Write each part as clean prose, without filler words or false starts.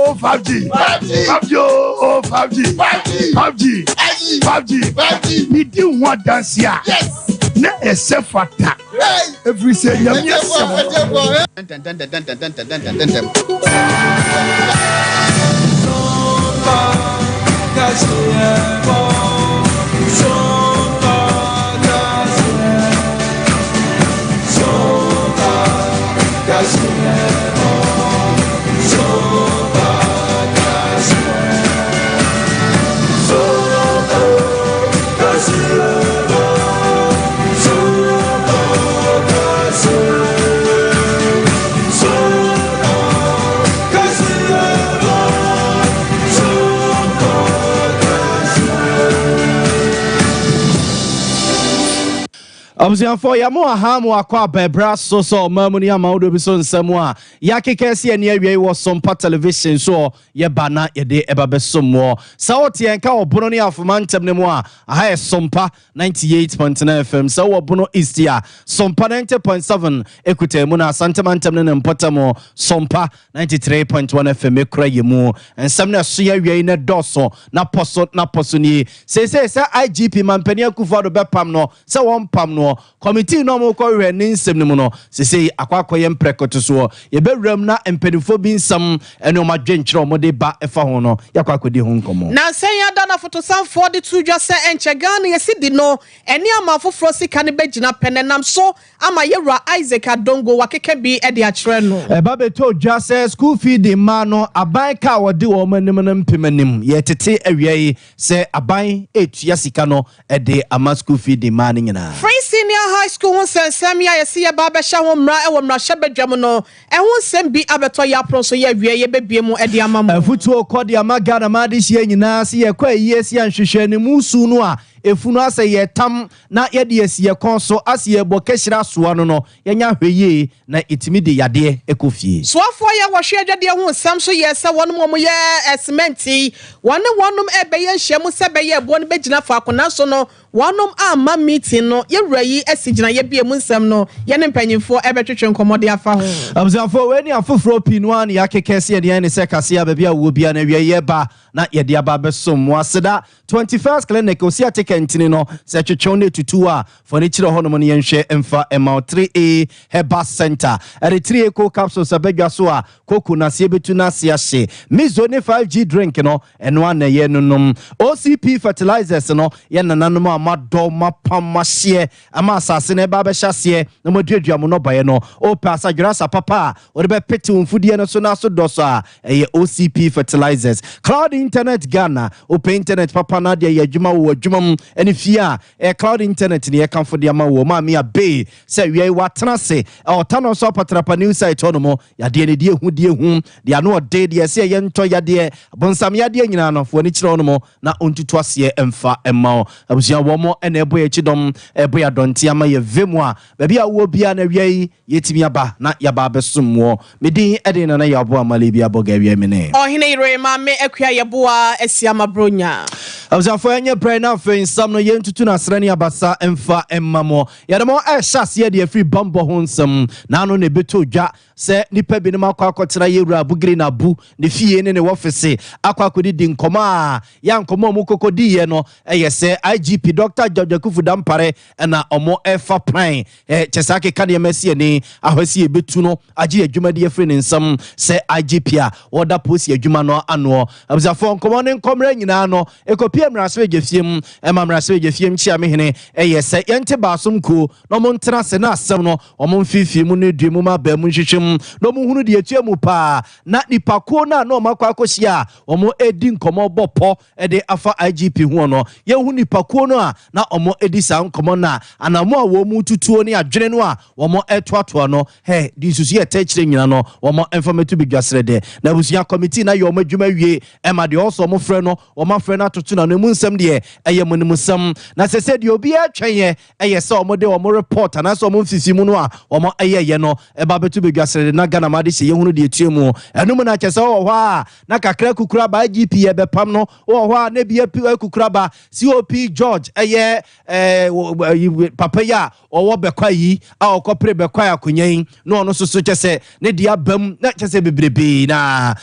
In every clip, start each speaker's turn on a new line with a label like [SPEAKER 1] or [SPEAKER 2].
[SPEAKER 1] oh 5G 5G oh 5G 5G me do one dance here na esefata every say nyamia
[SPEAKER 2] Obzianfo ya mo ahamu akwa bebra so mamuni amaudo biso nsamwa ya kekesi ene awie wo Sompa television so ye bana ye de ebabesomo sawote enka obono ne afomantem ne mo a aha Sompa 98.9 FM so obono east ya Sompa 90.7 ekute mu na santementem ne mpotamo Sompa 93.1 FM ekura yemu ensam na so ya wie ne doso na poso ni se IGP mampani akufo do bepam no se won pam no committee no mo ko hwe ne nsem ne mu no sese akwakoye mprekoto so ye bewram na empenifo bi nsam ene o madwenkyere mo de ba efa ho no yakwakodi ho nkomo
[SPEAKER 3] na sen ya da na foto sam for the two just say enchega na yesi di no ene amafofro sika ne begina penenam so ama yewra Isaac Adongo wakeke bi e de akere no
[SPEAKER 2] ba beto dwa say school fee de ma no aban ka wode wo manim na mpemanim ye tete awiei say aban etua sika no e de ama school fee de ma nyina
[SPEAKER 3] free senior high school won sensem ya yesi ya ba behya ho mra e wo mra hyebedwam no e ho nsem bi abeto ya pro so ya wie ye bebie mu e de ama mo
[SPEAKER 2] afutu okodi amaga na ma de hie nyina se ye kwa yesi anhwehwe ne musu no a efunu ase ye tam na ye de esi ye konso ase ye bokehira soa no yenya hweye na itimi de yade ekofie
[SPEAKER 3] soafo ye wohwe adwade ho nsam so ye se wonom mo ye cementi wonom ebeye nhyiamu se beye ebo no begina fa akona so no wonom ama meeting no ye wrayi asigina ye bie mu nsam no ye ne mpanyimfo ebetwetwe nkomode afa ho
[SPEAKER 2] abzafo we ni afofro pinu an ya kekese ye de ne se kase ya bia wo bia na wie ye ba na ye de aba besom waseda 21st clinic osia tekentini no se twetwon tutu a furniture ho no mo ye nhwe emfa ema 3A Heba Center ere 3A co capsules abedwa so a koku na se betu na se ahye mizone 5G drink no eno an ye nunum OCP fertilizers no ye nananom amado mapamahye ama asase na ba be hyase na moduadua mo no baye no o pasa dwurasa papa o de be pete mfudie no so na so doso a ye OCP fertilizers cloud internet Ghana open internet papa na de ye adwuma wo adwuma eni fia cloud internet ne ye kanfo de ama wo ma me abe se wie watena se o tano so patrapa new site ono mo ya de ne de hu de ano de de se ye nto ya de bonsam ya de nyina no fo ni kire ono mo na ontutu ase emfa emma abusia wo mo ene ebo ye chidom ebo ya donti ama ye vemu a ba bia wo bia na wie yetimi aba na ya ba besumwo medin ede na ya bo amale bia boga wie me ne
[SPEAKER 3] ohine ire ma me akua ye bo a asiama bronya
[SPEAKER 2] abzafo enye brain na fe nsam no ye ntutu na srani abasa emfa emmamo ya de mo ehase ye de free bambo ho nsam na no ne beto dwa se nipa bi ne makwa akotera ye wura bugiri na bu ne fie ne office akwa kodi di nkoma a ya nkoma mu kokodi ye no eye se IGP Dr. George Kufudampare na omo efa plan chesake ka de mesi ni ahwasi e betu no agi adwuma de free ne nsam se IGP a order post adwuma no ano abzafo nkoma ne nkomra nyina no ekopie mraswe gefiem mraswe gefiem chia mehene eye se yente basom ko no mo ntena se na asem no omo mfifi mu ne due mu ma ba mu nhwehwem no mo hunu de etua mu pa na nipako na no makwa akohia omo edi nkomo bopo de afa IGP hu no ye hu nipako no a na omo edi sa nkomo na anamo a wo mu tutuo ne adwene no a omo etoato no he di susu ye techire nyina no omo informative bidwasere de na busia committee na ye omo adwuma wie ema de also omo frɛ no omo frɛ na toto na tribunal no mu nsɛm deɛ ɛyɛ munimusɛm na sɛ sɛ deɛ obi atwɛn ɛyɛ sɛ ɔmo de ɔmo report ana sɛ ɔmo mfifi mu no a ɔmo ɛyɛ yɛ no ɛba betu bedwasere na Ghana ma de hyɛ yɛhunu deɛ tie mu ɛno mu na kyɛ sɛ wɔ hɔ a na kakra kukura ba GP yɛ bɛpam no wɔ hɔ a na bi kukura ba COP George ɛyɛ papa ya ɔwɔ bɛkwa yi a ɔkɔpere bɛkwa akonya yi no ɔno so kyɛ sɛ ne dia bam na kyɛ sɛ bebrebe na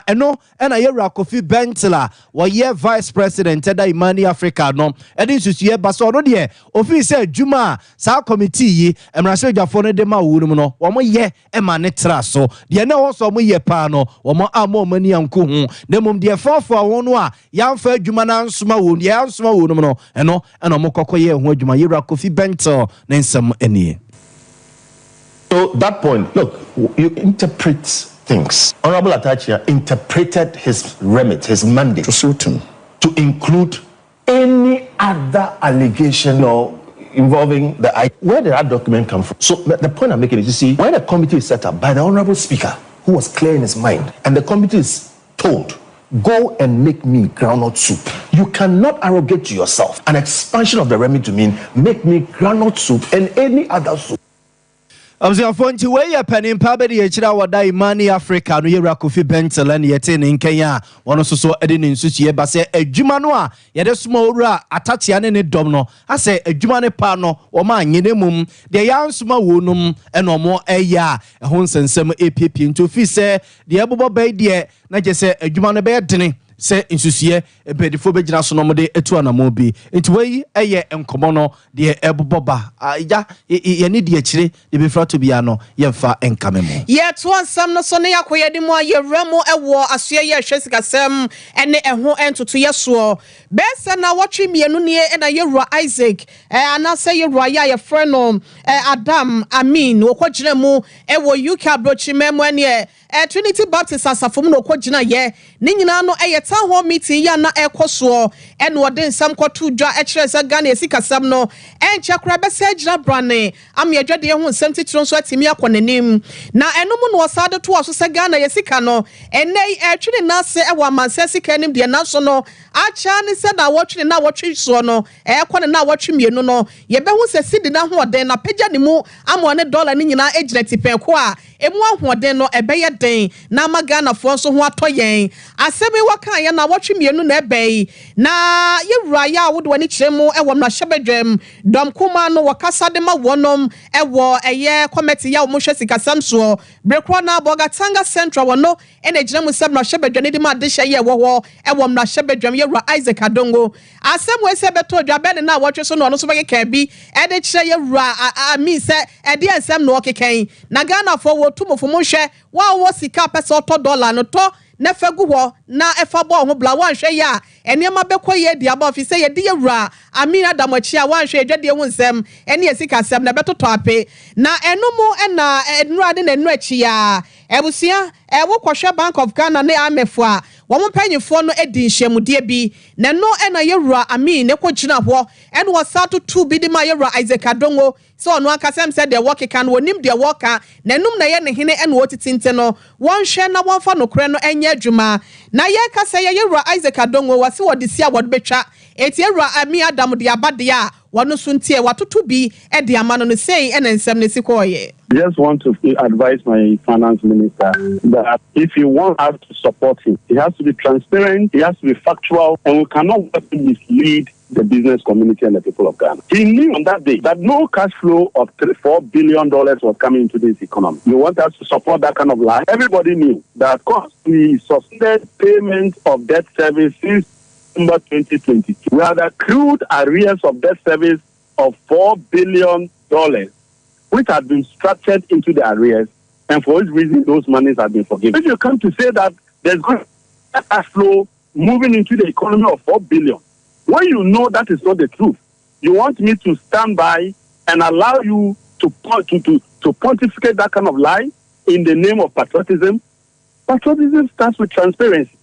[SPEAKER 2] ɛno ɛna yɛwura Kofi Bentila wɔyɛ vice president ɛda Imani Africa no ɛde nsusuyɛ ba sɛ ɔno deɛ ofi sɛ adwuma saa committee yi mmarahyɛdwafoɔ no de ma wo no no wɔn yɛ ɛma ne tra so deɛ na wɔn so wɔn yɛ paa no wɔn ama wɔn ani anko ho na mmom deɛ fɔɔfɔ wɔn no a yɛamfa adwuma na ansoma wɔn deɛ ansoma wɔn no ɛno ɛna wɔn kɔkɔ yɛ ho adwuma yɛwura Kofi Bentila ne nsɛm ɛnie.
[SPEAKER 4] So that point, look, you interpret things. Honorable Atachia interpreted his remit, his mandate to include any other allegation or involving where did that document come from? So the point I'm making is, you see, when a committee is set up by the Honorable Speaker, who was clear in his mind, and the committee is told, go and make me groundnut soup, you cannot arrogate to yourself an expansion of the remit to mean make me groundnut soup and any other soup.
[SPEAKER 2] Abziafonti weye penin pabedi yechira wada Imani Africa no yewura Kofi Bentila ne yete ne nkenya wono soso ede ne nsusuye ba se adwuma no a yede soma owura atatia ne dom no ase adwuma ne pa no o ma anyene mum de yansoma wonum ene omo eya ehon sensem epiepie nto fi se de ebobo bai de na je se adwuma no be dene se insusuye ebedifo begina so no mode etu anamo bi enti wei eye enkomo no de eboboba ya ye ne de akire de befra to bia no yemfa enkamemo ye to ansam no so ne yakoye de mu ayewramo ewo asoye ye hwesikasem ene eho entoto yeso besa na wotwe mienu ne na yewura Isaac anase yewura ya frɛ no Adam Amin okogina mu ewo UK abrochi memo ne Trinity Baptist asafom no okogina ye ne nyina no town hall meeting ya na ekoso en wode nsam kwoto dwa ekire se Ghana esikasam no enchakra be se agira brane am yedwade ho nsam titiro so atimi akonanim na enum no osade to aso se Ghana yesika no enei etwene na se ewa manse sika nim de na so no acha ne se na wotwene na wotwe so no ekone na wotwe mienu no yebe hu se sidi na ho ode na pagya ne mu amo ne dollar ne nyina egina tipenko a emu ahoden no ebeye den na magana fo so ho atoyen asemi waka ya na wotwe mienu na ebei na yewura ya wo de wani kyeremu ewo na hyebedwem dom kuma no wakasa de ma wonom ewo eye committee ya wo hwe sikasam so brekro na bogatanga central wono ene gyeremu sem na hyebedwem de ma de hye ye wo ewo na hyebedwem yewura Isaac Adongo asem we se beto dwabe na wotwe so no no so beke bi e de kyere yewura ami se e de ensem no okeken na Ghana fo wo tumofo mo hwe wa wo sika pese $1 no to na fagu ho na efa bo ho bla wan hwe ya enema bekoye dia ba ofise ye de yewura Amina Damochi a wan hwe adwade ho nsem ene esika sem na betoto ape na enumu ena enurade na enu achi ya ebusia ewo kwhwe Bank of Ghana ne amefo a wo mpanyifo no edi nhyemude bi na no ena yewura Amin ne kogina ho ene wasato 2 bi de ma yewura Isaac Adongo so no akasem said the work can wonim the worker na num na ye ne hene ene wotitinte no won hwe na won fa no kore no enye adwuma na ye kasa ye yewura Isaac Adongo wase wode sia wode betwa eti yewura Ami Adam de abade a wono suntie watoto bi e de amano no sei ene nsem ne sikoye.
[SPEAKER 5] Just want to advise my finance minister that if he wants us to support him, he has to be transparent, he has to be factual, and we cannot mislead the business community and the people of Ghana. He knew on that day that no cash flow of $4 billion was coming into this economy. You want us to support that kind of lie? Everybody knew that, of course, we suspended payment of debt service since December 2022. We had accrued arrears of debt service of $4 billion, which had been structured into the arrears, and for which reason those monies have been forgiven. If you come to say that there's going to be a cash flow moving into the economy of $4 billion, when you know that is not the truth, you want me to stand by and allow you to pontificate that kind of lie in the name of patriotism? Patriotism starts with transparency.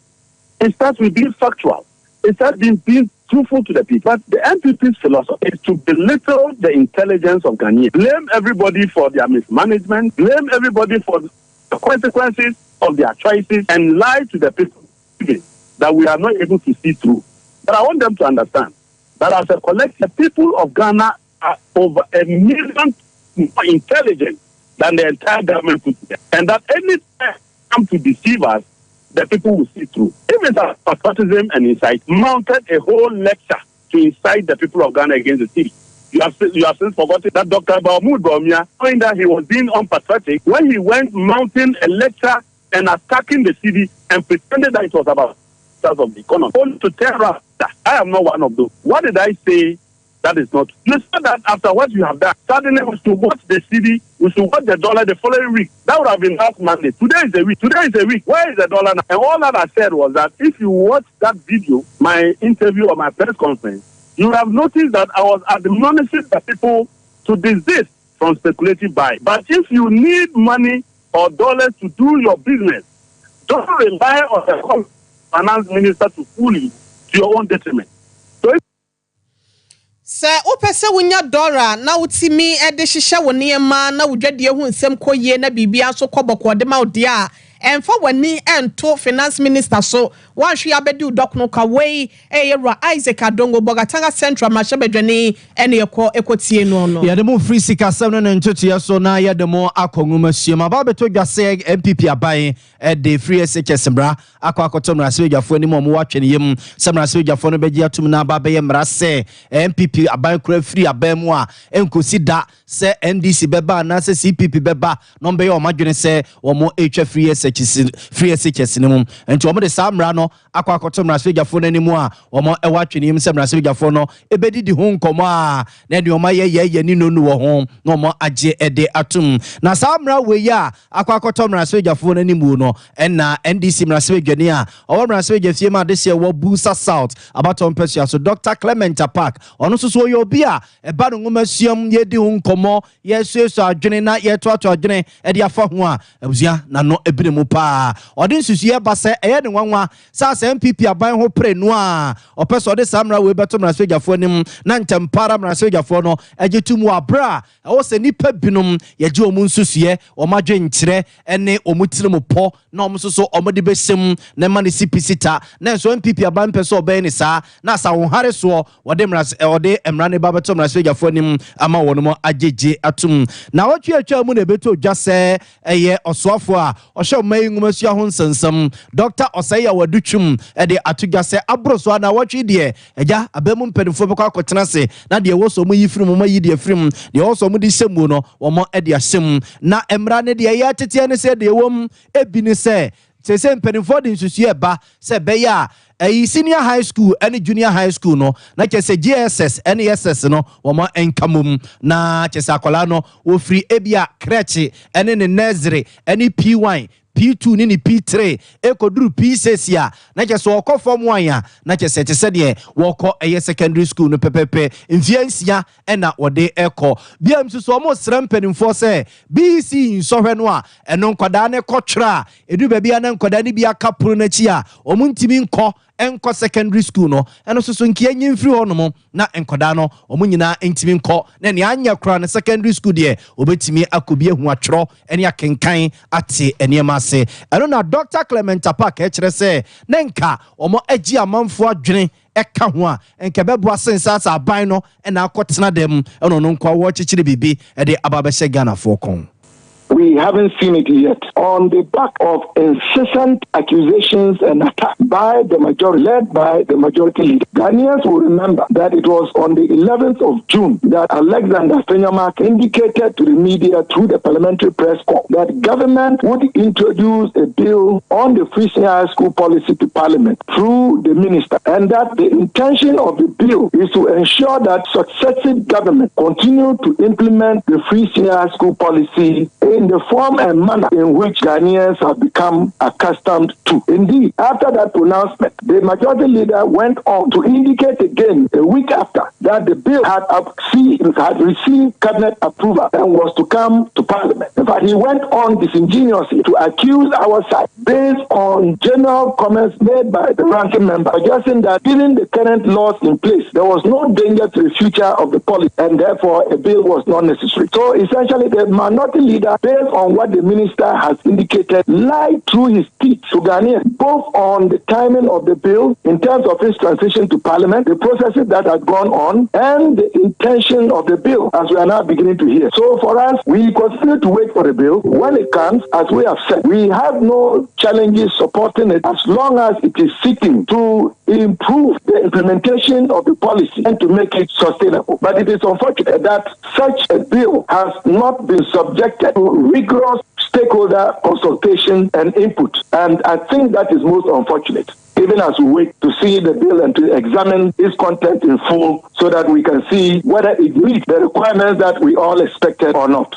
[SPEAKER 5] It starts with being factual. It starts being truthful to the people. But the NPP's philosophy is to belittle the intelligence of Ghanaians. Blame everybody for their mismanagement. Blame everybody for the consequences of their choices and lie to the people that we are not able to see through. But I want them to understand that as a collective, people of Ghana are over 1 million more intelligent than the entire government put together. And that any time come to deceive us, the people will see through. Even as patriotism and incite mounted a whole lecture to incite the people of Ghana against the city. You have since forgotten that Dr. Mahmoud Bawumia, knowing that he was being unpatriotic, when he went mounting a lecture and attacking the city and pretended that it was about of the economy, only to tell us that I am not one of those. What did I say? That is not. You said that after what you have done, suddenly we should watch the city, we should watch the dollar the following week. That would have been last Monday. Today is a week. Where is the dollar now? And all that I said was that if you watch that video, my interview or my press conference, you have noticed that I was admonishing the people to desist from speculative buying. But if you need money or dollars to do your business, don't rely on the finance minister to fool you to your own detriment. So
[SPEAKER 3] Sir, opese wunya dora na utimi ede hihye wo niema na wudwade hu nsem koye na bibia so koboko de ma odi a emfa wani ento finance minister so wanhwe abedi udokno ka wei eyera Isaac Adongo Bogatanga Central Mashebedwani ene ekotie no no
[SPEAKER 2] ya demo free sika 7 no ntotia so na ya demo akonguma siema ba beto dwase MPP aban de free SHS bra akwakoto mrase dwafo ani mo watwe ne yem semrase dwafo no beji atum na ba be mrase MPP aban kura free aban mu a enkosi da se NDC beba na se CPP beba no be o madwene se o mo hwa free SHS ne mu enti o mo de samra no akwakoto mrase dwafo no ani mu a o mo watwe ne yem semrase dwafo no ebedidi ho nkomo a na de o ma ye ni no wo ho no mo agye ede atum na samra we ya akwakoto mrase dwafo no ani mu no na NDC mrase dwani a o mrase dwafie ma de se wo Busa South abaton pesia so Dr. Clement Park ono so yo bi a eba no ngomasuam ye di ho nkomo ye so adwene na ye to adwene e de afa ho a abusua na no ebire mu pa ode nsusu ye ba se eye ne nwanwa sa MPP aban ho pre no a opeso de samra we beto mrase dwafo nim na ntempara mrase dwafo no egetumu abra o se nipa binum ye je omu nsusu ye o madwe nkire ene omutire mu po na omsuso omode besem na ma ne CPC na so MPP aban peso oben ni sa na sa wo hare so wode mrase ode emra ne ba beto mrase dwafo nim ama wono mo ajeje atum na wotwe atwa mu na beto dwase eye osoafo a ohye mai ngumasu ho nsensem Dr. Osaya Wadutwum de atugase abroso na wotwe de eja abamu mpedifo be kwa akotena se na de wo so mu yifiri mu mayi de afrim de wo so mu de semu no wo mo de asem na emra ne de ya tete ne se de wom ebi ne se mpedifo de nsusu e ba se be ya senior high school and junior high school no na kese GSS and SS no wo mo enkamum na kese akola no wo free ebia creche and ne nursery and P1 P2 ni P3 ekoduru P6 ya na kese okọ form 1 ya na kese tese de wokọ eye secondary school no pepepe mfiansia na wode eko biam so mo srampanimfo se BC nsohwe no a eno nkwada ne kotwra edu bia na nkwada ne bia kapuru na chi a omuntimi nkọ enko secondary school no eno so nkia nyimfiri ho no mo na enkoda no omunyina entimi nkọ na ne anya kra na secondary school de obetimi akobie hu atwro ene akenkan ate eniema ase eno na Dr. Clement Park e kire se ne nka omo agi amanfo adwene eka ho a enke bebo asensa sa aban no na akotena dem eno no nkwa wo chichire bibi e de ababehye Ghana for kon.
[SPEAKER 6] We haven't seen it yet. On the back of incessant accusations and attacks by the majority, led by the majority leader, Ghanaians will remember that it was on the 11th of June that Alexander Fenyama indicated to the media through the parliamentary press corps that government would introduce a bill on the free senior high school policy to parliament through the minister, and that the intention of the bill is to ensure that successive government continue to implement the free senior high school policy in the form and manner in which Ghanaians have become accustomed to. Indeed, after that pronouncement, the majority leader went on to indicate again a week after that the bill had received cabinet approval and was to come to parliament. In fact, he went on disingenuously to accuse our side based on general comments made by the ranking member, suggesting that given the current laws in place, there was no danger to the future of the policy and therefore a bill was not necessary. So essentially, the minority leader, based on what the minister has indicated, lied through his teeth to Ghanaians, both on the timing of the bill, in terms of its transition to Parliament, the processes that have gone on, and the intention of the bill, as we are now beginning to hear. So for us, we continue to wait for the bill. When it comes, as we have said, we have no challenges supporting it as long as it is seeking to improve the implementation of the policy and to make it sustainable. But it is unfortunate that such a bill has not been subjected to rigorous stakeholder consultation and input. And I think that is most unfortunate, even as we wait to see the bill and to examine its content in full so that we can see whether it meets the requirements that we all expected or not.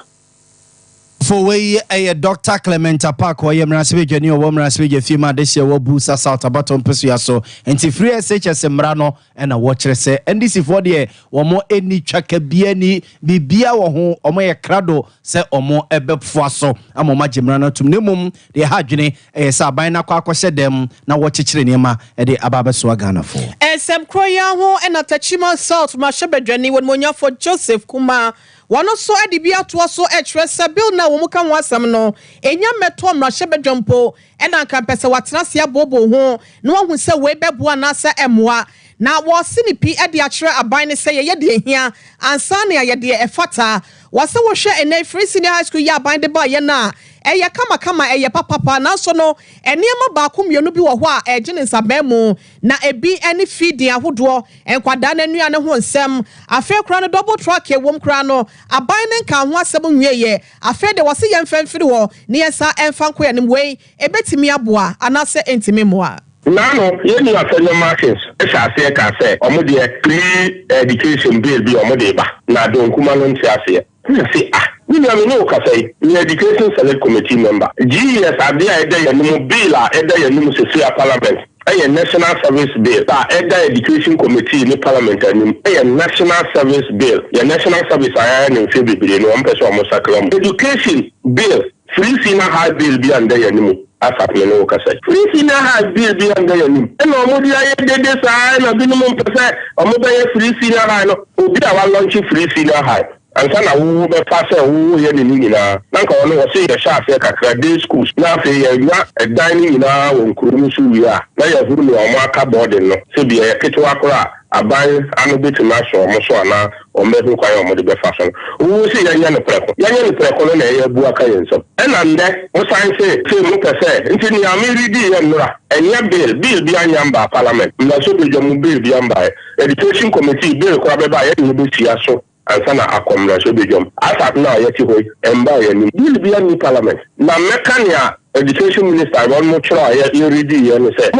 [SPEAKER 2] For we a Dr. Clementa Park or Yamraswig and your woman Raswig Fima this year will boost us out about on Pesuaso and to free SHS Mrano and a watcher say, and this is for the or more any chaka bieni bibia or home or my crado say or more ebe fuaso. I'm on my Jimrano to Nimum, the Hajini, a Sabina Quaco said them now watch it in Yama at the Ababa Swagana for.
[SPEAKER 3] And some Croyaho and a Tachima Salt, my shepherd journey when Monya for Joseph Kuma. One also at the Bia to also a tressa bill now Womuka wasam no, and young metom Rashebe Jumpo, and I can pass a Watnasia Bobo home, no one who say way back Buanasa Emwa. Now was Sinipi at the Atra a bine say a year here, and Sania ya dear a fata, was a washer and a free senior high school ya bind the boy yana. Eya kama eya papa na so no eniema ba kum yenu bi wo ho a ejene sabemu na ebi any feeding ahodo enkwada na nua ne ho nsem afa kra no double track e wom kra no aban ne nka ho asem nweye afa de wose yemfamfiri wo ne yesa emfa nko yanim wei ebetimi aboa anase entimi moa
[SPEAKER 7] Nano, yeni afenyo markets, eshase ka se, omode free education bill bi omode ba. Na don kuma no ntiase. Say we no ka say, we education select committee member. GS ade a ede yanum bill a ede yanum sesi parliament. A national service bill. Ede education committee in parliament anim. A national service bill. Your national service aya no fi bibire no ampeso amosakram. Education bill, free senior high bill bi ande yanum. Asapmeno kasa free senior high bill bi anga yanim e no omodi aye dede saa na binum pese omobaye free senior high no obi a wa launch free senior high ansa na wo be pase wo ye ni nyina nanka wono wo se ye sha afi kakra day schools na afi ye nya edan ni nyina wo nkuru su wi a na ye huru ni omo aka boarding no se bi ye ketwa akora aban anu betima so omo so ana o mehu kwa yo mo de be faso wo se ya nya ne preko no na ye bu aka yenso e na nde wo san se mu pese nti ni ameridi ye nura enya bill bi anyamba parliament na so be jamu bill bi amba education committee bill kwa be ba ye ni be sia so ansana akomra so be jom asap na ye ti hoy emba ye ni bill bi ani parliament na mekania education minister one more try you read you say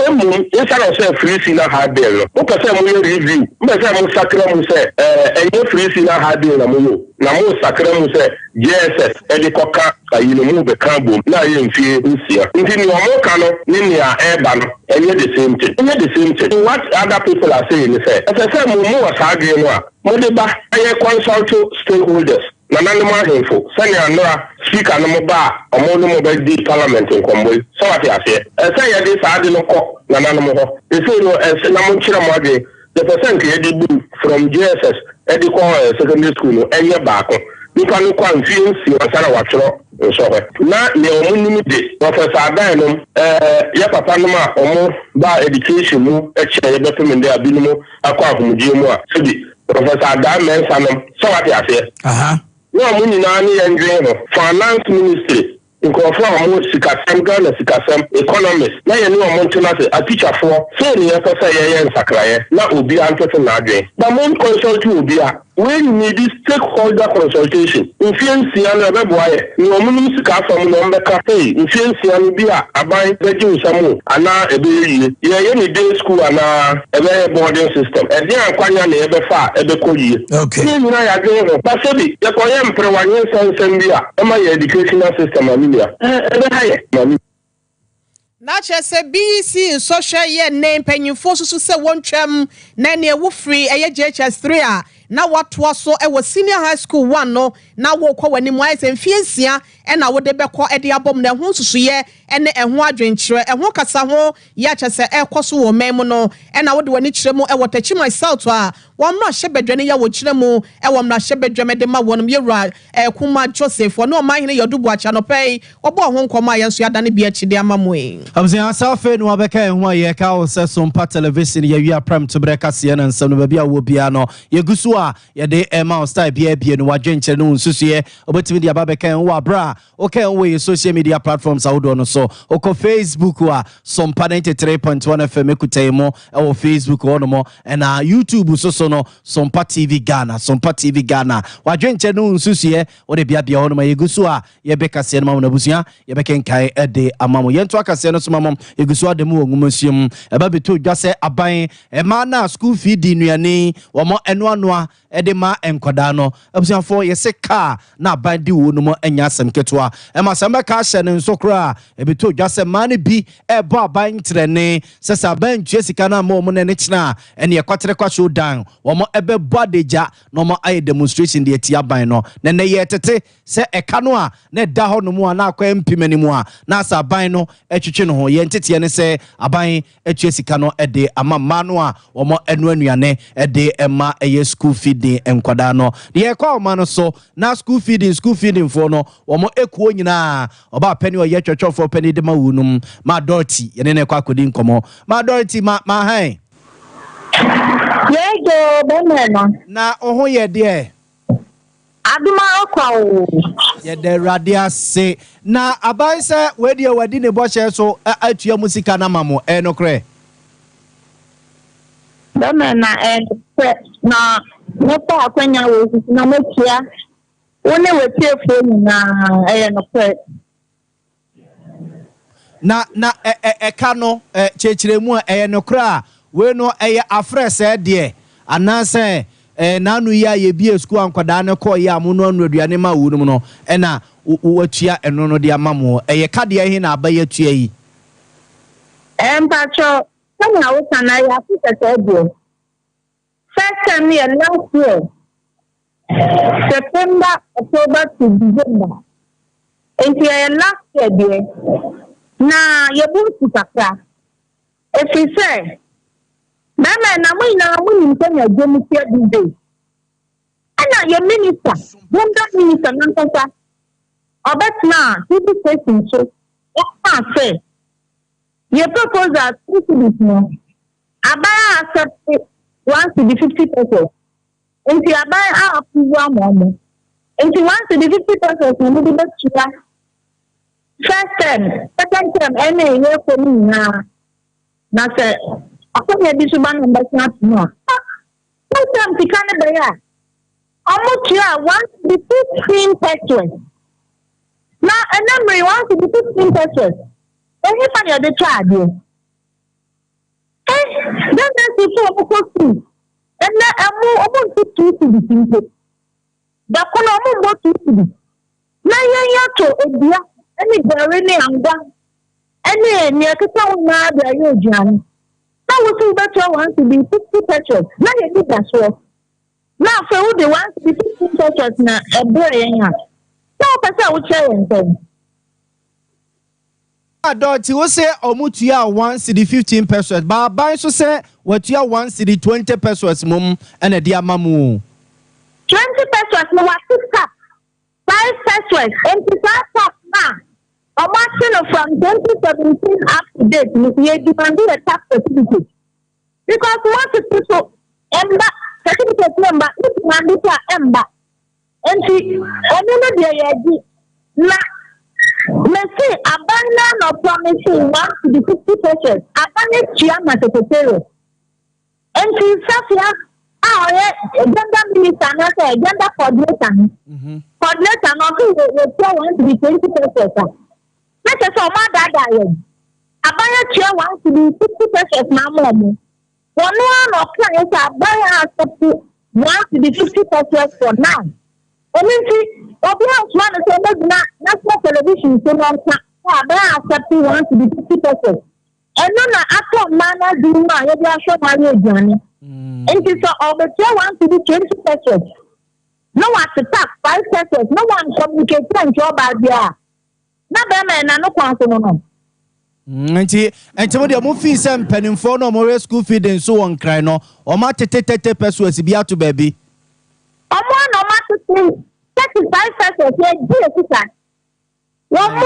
[SPEAKER 7] instead of say free senior high bill no person mo review me say mo sakra mo say any free senior high bill na mo sakra mo say JSS edikoka ayino mo be kan bom na ye mfie nsia nti ni omo ka no ni a eba no enye the same thing what other people are saying say say mo wasage no a mo de ba aye consult stakeholders na nanu ma info sani anora speaker no mo ba omo no mo be di parliament nkombo so what ya say say ya dey saade no ko na nanu mo ho say no na mo kira mo ade the percent ye dey do from JSS edi ko secondary school no enye baako nipa no kwa mfiensi wasara watro so ho na ne omo nimi de professor adan no ya papa no ma omo ba education mu e che ye beto mende abinu mu akwa ahomudie mu a so di professor adan mensa no so what ya say no money na ni engine finance ministry nkofo amu sikasem Ghana sikasem economist na ye no mo ntena se a teacher for say ni e say ye nsakraye na obi antoto na adwen na mo consult obi a when you need this stakeholder consultation infiancy and ebeboaye ni omunum sika afam no mbeka hey infiancy and bi a aban beji usamu ana ebeyi ye ni day school ana ebe boarding system e dey ankwanya na ebefa ebekoyi
[SPEAKER 1] okay
[SPEAKER 7] ni na ya dey no ba sebi ye koye mprewanye sensen bi a ema ye educational system amia ebe haye mami
[SPEAKER 3] na chese BC social year name penyimfo so se wontwam na ne wo free eye JHS3 a na watwa so e wo senior high school 1 no na wo kwa wani mu aisen fiensia e na wo de bekọ e de abom na ho susuye ene ɛho adwenkyerɛ ɛho kasa ho ya kyɛ sɛ ɛkɔ so wɔ man mu no ɛna wode wani kyerɛ mu ɛwɔ Techimai South a wɔn no ahyɛ badwa ne ya wɔ kyerɛ mu ɛwɔ mra ahyɛ badwa mede ma wɔnom yɛwura Kuma Joseph no ɔman hene yɛdubu acha no pɛi ɔbɔ ho nkɔmɔ a yɛnso yɛada ne bi akyide ama mu yi
[SPEAKER 2] abzia safe no abɛka ho a yɛka wo sɛ Sompa television yɛwia prem to breka seɛ no nsɛm no baabi a wɔ bia no yɛgusu a yɛde ɛma style bia no wadwenkyerɛ no nsusuɛ obetimi de aba bɛka ho abra okay wo yɛ social media platforms awodo no so oko Facebook a Sompa 93.1 FM ekutai mo ɛwɔ Facebook hɔ no ɛna YouTube so no Sompa TV Ghana wadwenkyerɛ no nsusuɛ wode bia hɔ no ma yɛgusu a yɛbɛka seɛ no ma no abusua yɛbɛkenkae ɛde ama mo yɛnto akaseɛ no so ma mo yɛgusu ade mu wɔ nwomasiam ɛba beto dwa sɛ aban ɛma na school fee di nuane wɔmo ɛnoanoa ɛde ma enkoda no abusuafo yɛse car na aban di wo no mo anya asɛm ketoa ɛma sɛ mɛka hyɛ ne nso kora ɛbeto dwa sɛ ma ne bi ɛbɔ aban trɛne sɛ sɛ aban tue sika na ma wɔn ne kyena ɛne ɛkwatere kwasho dan wɔmo ɛbɛbɔ adagya na wɔmo ayɛ demonstration de atia aban no na ne yɛtete sɛ ɛka no a na ɛda hɔ no mu a na akɔ mpimani mu a na asa aban no ɛtwetwe no ho yɛnteteɛ ne sɛ aban atue sika no ɛde ama ma no a wɔmo ɛno anuane ɛde ɛma ɛyɛ school feeding enkwada no de yɛkɔ ɔma no so na school feeding for no wɔmo ekuo nyinaa ɔba pɛni ɔyɛ twɛtwɛfo pɛni de ma wunum ma Dorothy yɛne ne kɔ akɔdi nkɔmɔ ma Dorothy ma han
[SPEAKER 8] yego bɛmɛ
[SPEAKER 2] na oho yɛ deɛ
[SPEAKER 8] aduma akwa
[SPEAKER 2] yɛde radia se na aban sɛ wedi wadi ne bɔhyɛ so atua musika na mamo ɛnokorɛ
[SPEAKER 8] bɛmɛ na nepa akwanya wo na metia wone wetie fo na no pɛ
[SPEAKER 2] na ɛka no kyekiremu a nokorɛ a we no afrɛ sɛ deɛ anasɛ nanu ya yebie school ankwada ne kɔ ya mu no anu aduane ma wo no no ɛna watua ɛno no de ama mo ka de ɛhe na abaye tua yi
[SPEAKER 8] mpacho kana wo kana ya fitete ebo first time here last year September October to December enti last year de na yebu kakra efise mama na mo ni ntanya gemu tia dide ana ye minister wonder minister nantasa obetna TV station so say ye proposal to this no abaya accept 150 pesos enti abaya approve am enti 150 pesos no be betua first term second term any ye ko ni na say akonya bi so ba no mbɛtena no program tika ne bɛyɛ a ɔmotua 115 pesos na ɛnamri 115 pesos ɛhe fa ne ɔde twa adeɛ then si so ɔmokɔsi ɛnɛ ɔmonto 2 cedis mpo dako na ɔmombɔ 2 cedis na yɛyɛto edua ɛne gare ne angwa ɛne nea kesa wo naa de ayɛ aduane na wo so better want to be 50 pesos na ye need that so na for who they want to be 50 pesos na ebere yan na o pese wo che yen
[SPEAKER 2] Adoti wo say omutua 1 pesos ba ban so say watua 1 20 pesos mum ena de amamu
[SPEAKER 8] 20 pesos no wa 5 pesos and 5 na from 2017 up to date, we demanding a tax certificate. Because once people certificate number, it's mandatory ember. And she, only the na, me say, abandon or promising 150 pesos, abandon Chiama secretary. And she says, gender minister, not a gender coordinator. Coordinator, not to be 20 pesos. Let us all my dad. Abaya chair wants to be 50 pesos now more. One of clients are buying accept 50 pesos for now. I mean, see, obvious one is not national television, so long time. Accept 50 pesos. And then after manner do my show my journey. And it's all the chair wants to be 20 pesos. No one to tax 5 pesos. No one communicates and job idea. Na bema na no kwanso no
[SPEAKER 2] Enti mo de mo fi se mpanimfo no mo school feeding so won kran no o ma tete pesos bi ato ba bi
[SPEAKER 8] omo no ma tete 35 pesos e di esika womo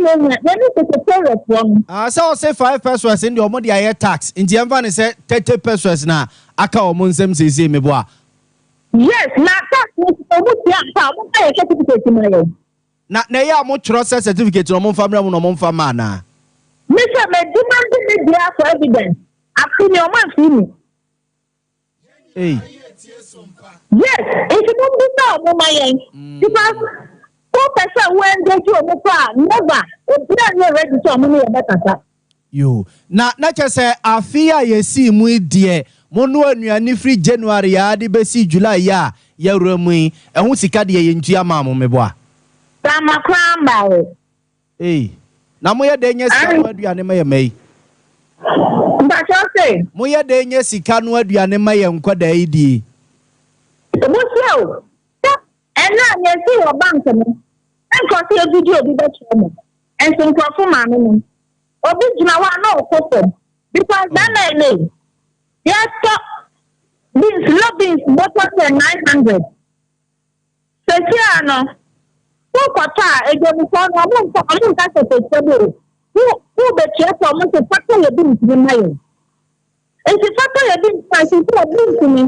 [SPEAKER 8] no ba ni secretary from
[SPEAKER 2] so say 5 pesos in the omo de aye tax nti emfa ne say 30 pesos na aka omo nsem sese me bo a
[SPEAKER 8] yes na tax ni omo ti aka omo pay certificate na
[SPEAKER 2] na ya mo chro certificate no mo famra mo no mo fama na
[SPEAKER 8] Mr. me demand me there for evidence after me omo fi me yes if you don't be now mo mayen because 4% when they do omo fa never obi ready to omo no better
[SPEAKER 2] yo na che afia yesi mu die mo no anuane free January ya de be si July ya yawramu ehun sika de ye ntua ma mo mebo a
[SPEAKER 8] Sama kramba
[SPEAKER 2] na mo ye de nya sika no aduane ma ye mai
[SPEAKER 8] Mba chose
[SPEAKER 2] mo ye de nya sika no aduane ma ye nkwada idi
[SPEAKER 8] mo sio ena nya si o bank no enko si video bi be chemo enso nkrofo ma me no obi jina wa na okofo because that name yes this lobbying bottle 900 Sesiano Kota ejomuko no mo nka se who be cheto mo se factor ye bin ti mayo enti factor ye bin pa si to bin ti ni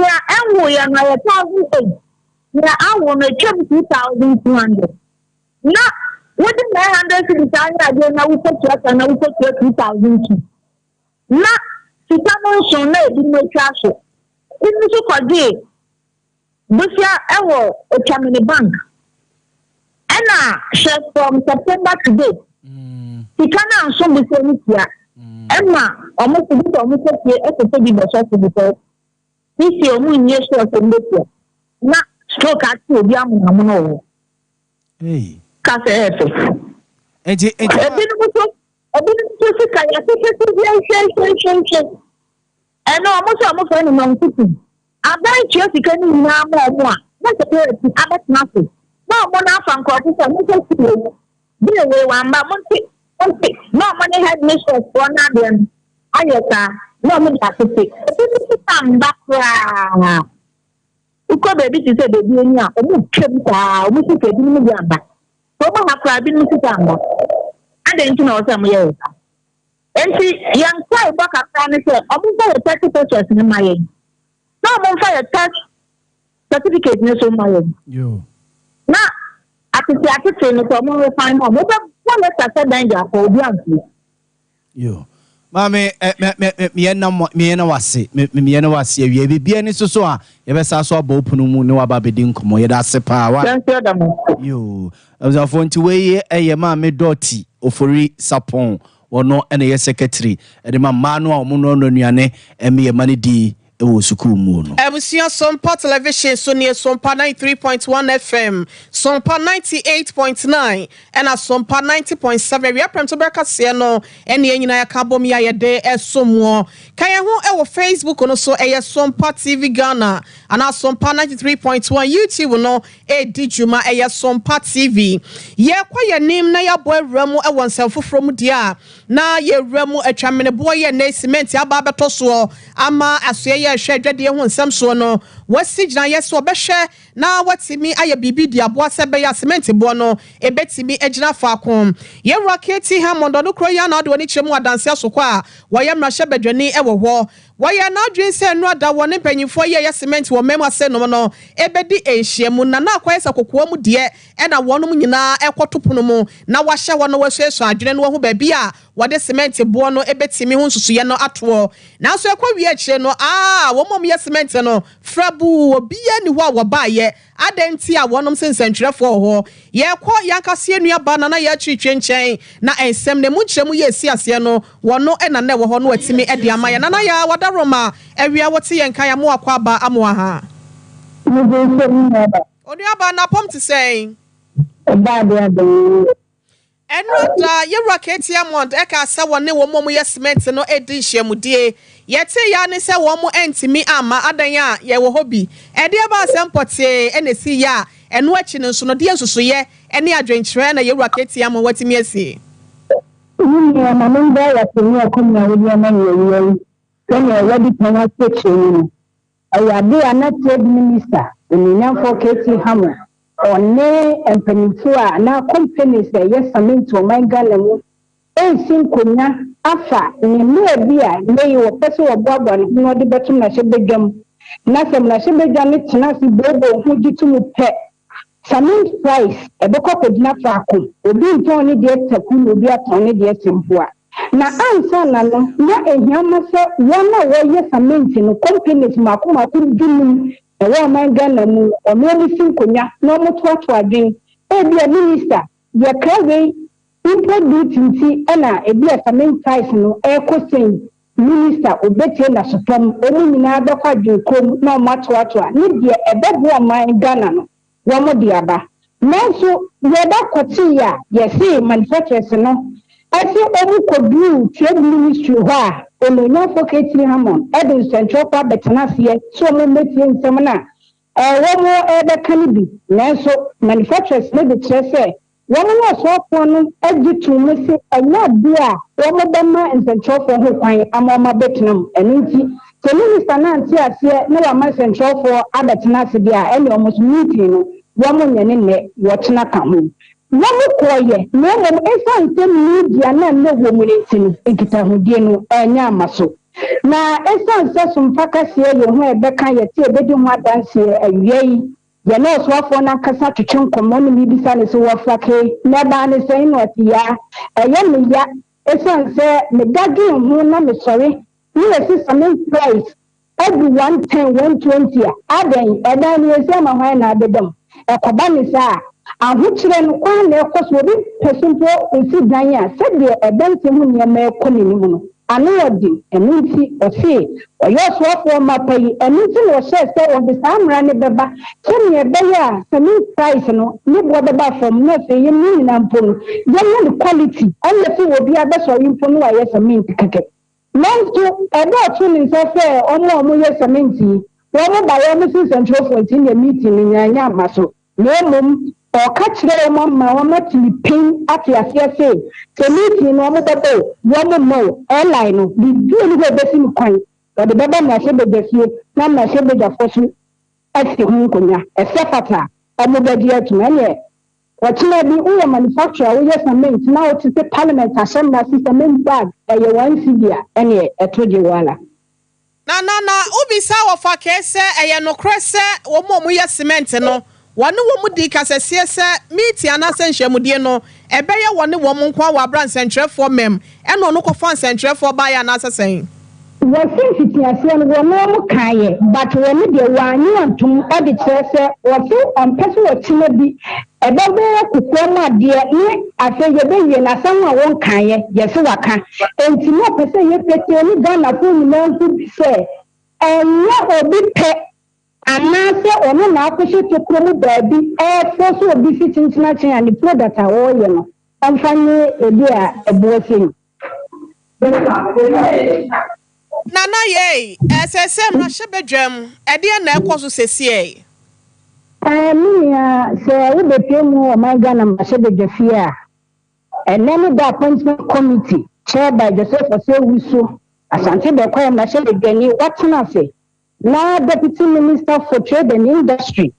[SPEAKER 8] ya enwo ya na ya 1000 ya awo no 2200 na what the 900 cities are there na we cheto na we cheto 2000 na sitano so na ebi no twa so inu so kwade busia ewo Chamini Bank Ena share from September to date. He can't show the same here. Emma, almost a bit of Mr. P. S. P. because this year, we need to send it. Not stroke at 2 young.
[SPEAKER 2] Hey,
[SPEAKER 8] Cafe.
[SPEAKER 2] I didn't
[SPEAKER 8] and almost any non city. I buy Chelsea can now more. That's a period. I bet nothing. No money from corporate and be away one but no money had mistress one again. Ayaka, no money has to take. Come back. You could be to say the Diana, or move Chemta, which is a million back. Over have cried in Mississippi. I didn't know some years. And see, young child back up and said, I'll be 30% in my age. No more fire touch certificate in so my
[SPEAKER 2] yo.
[SPEAKER 8] Na ati no ko mo find out. But one let us danger for the
[SPEAKER 2] yo. Mame me na wase me na wase awie bibia ni so a ye be sa so aba opunu mu ne waba bedi nkomo ye da se pa wa yo abzafo nti we eye ma me doti ofori sapon wono ene ye secretary e de ma no a omo no anuane eme ye mane di ewo sukuu mu no
[SPEAKER 3] Ebusia Sompa television so near Sompa 93.1 FM Sompa 98.9 and a Sompa 90.7 we are prem to breka se no ene nyina ya ka bom ya ye de esomo kan ye ho ewo Facebook no so eye Sompa TV Ghana and a Sompa 93.1 YouTube no e dijuma eye Sompa TV ye kwa ye nim na ya boy ramu ewo nsefofro mu dia na ye ramu atwamene boy ye na cement aba beto so ama asoye hwe dwade ho nsam so no wasigina yeso obehwe na watimi aye bibi di aboa sebe ya cement bo no ebetimi agina faako ye rocketi hamondo no kro ya na de woni chemu adanse asokwa a waye mrahye badwani ewo ho waye na adwen se no ada woni panyimfo ye cement wo mem ase no no ebedi ehyiemu na na akwa esa kokoa mu de e na wonom nyina ekotopono mu na wahye wono wahyeso adwene no ho ba bia wade cement bo no ebetimi ho nsusuye no ato na so ekwa wi akire no wo mom ye cement no frabu obi ani ho a wo ba ye adenti a wonom sensantwerefo ho ye kɔ yankase enua ba na ye atwitwe nkyɛn na ensem ne mu nkyeremu ye si ase no wono na na wo ho no atimi de ama ye na na ya wadaroma awia wote ye nkan ya mo akwa ba amo ha onua ba na pom te sɛn Enrada ye rocket amount e ka sa wone wo mom ye cement no edi hyiamudie yete ya ne se wo mo entimi ama adan a ye wo hobi e de ba sempote e na si ya eno achi ne nso no de nsusu ye ene adwenkyerɛ na ye rocket amount watimi asi
[SPEAKER 8] You my member at the new community with your money. When you're ready to not take you. I will not trade minister in the name for Katie Hammer. Or nay and Peninsula now companies say yes, I mean to my gallon. Sim Kuna, Afa, in near beer, may you a person of Boban, no the better Nashabegam. Nasam Nashabegam, Nasi Bobo, who did to me pet. Samin price, a book of Nafakum, will be Tony dear Takun will be a Tony dear Simpua. Na answer nano, na a yamasa, one away yes, a maintain, companies Makuma couldn't do me. A woman ganamu, or merely Sinkunya, no more to a drink. A dear minister, your carry. People do tinti ena ebi asamen price no ekosen minister obeti na sopom eni nyina dokwa dwukom na omato ni de ebebo aman Ghana no wo mo de aba nanso ye da kwoti ya ye see manufacturers no ase omu kodu trade ministry ho a olonya foketiri hamon edin central park betenase so mo metie nsem na wo mo ebe kanibi nanso manufacturers no de trese one was one edgy to miss it, and not dear, one of them is the trophy who find Amama Betnam, and Inti. So, Minister Nancy, I see no amount and for other Tenacity, and almost meeting woman and in watching a come. No quiet, no one is on some media, no woman in Ikitahudino, and Yamaso. Now, as I some facts here, you hear Becca, you see a bit more dance here, and yea. You know, so for na kasa to chunk common bisa ne so wafake na ba ne saying what ya me ya esan say me gadu hu na me sorry ni esi some price every 110 120 adan edan ni esi ma hwan na adedam ekoba ni sa ahukire no kwan na ekoso bi person po esi dan ya se de edan se hu ne ma ekoni ni mu no Anodi, and Ninti, or say, or your swap for my pay, and Ninti was said of the Samra Nebeba, send me a bear, some price, no, live what about from nothing, you mean, and pull. Then the quality, and the food will be a better in for no, yes, I mean, ticket. Man, to about tuning so fair, or more, yes, I mean, one by emissions and trophies in the meeting in Yamaso. No, or catch their mamma to be pain at your say. So, meeting no more, one more, airline, the beauty of the same kind, but the baby must have the few, not my shabby the fortune, as the Hunkunya, a sepata, a mobile to many. What may be all manufacturer, yes, I mean, now to the parliament, a sham system bag, and your one figure, and a Todiwala.
[SPEAKER 3] Na ubi sawa fa kese, a no cresse, or more cement, no. One woman dicas a siesa, meet Anasensia Mudiano, a bear one woman qua brand centre for mem, and no local fan centre for by an assassin.
[SPEAKER 8] Was it one more kaye, but when the one you want to edit was it on personal chinabi, a baby to form dear, I say your baby and someone won't kaye, yes, waka, and to not say you get any gun of whom you to say, and not a big pet. And now, say, or no, now, push it to promote baby, first will be sitting snatching and the product are all, you know. And finally, a dear, a boy thing.
[SPEAKER 3] Nana, yea, as I said, my shepherd gem, a dear Nelcos to say,
[SPEAKER 8] I mean, say, we be pay more, my gun and my shepherd Jafia. And then the appointment committee, chaired by Joseph Ose Wisu, as until the choir, my shepherd Jenny, what can I say? Now, Deputy Minister for Trade and Industry,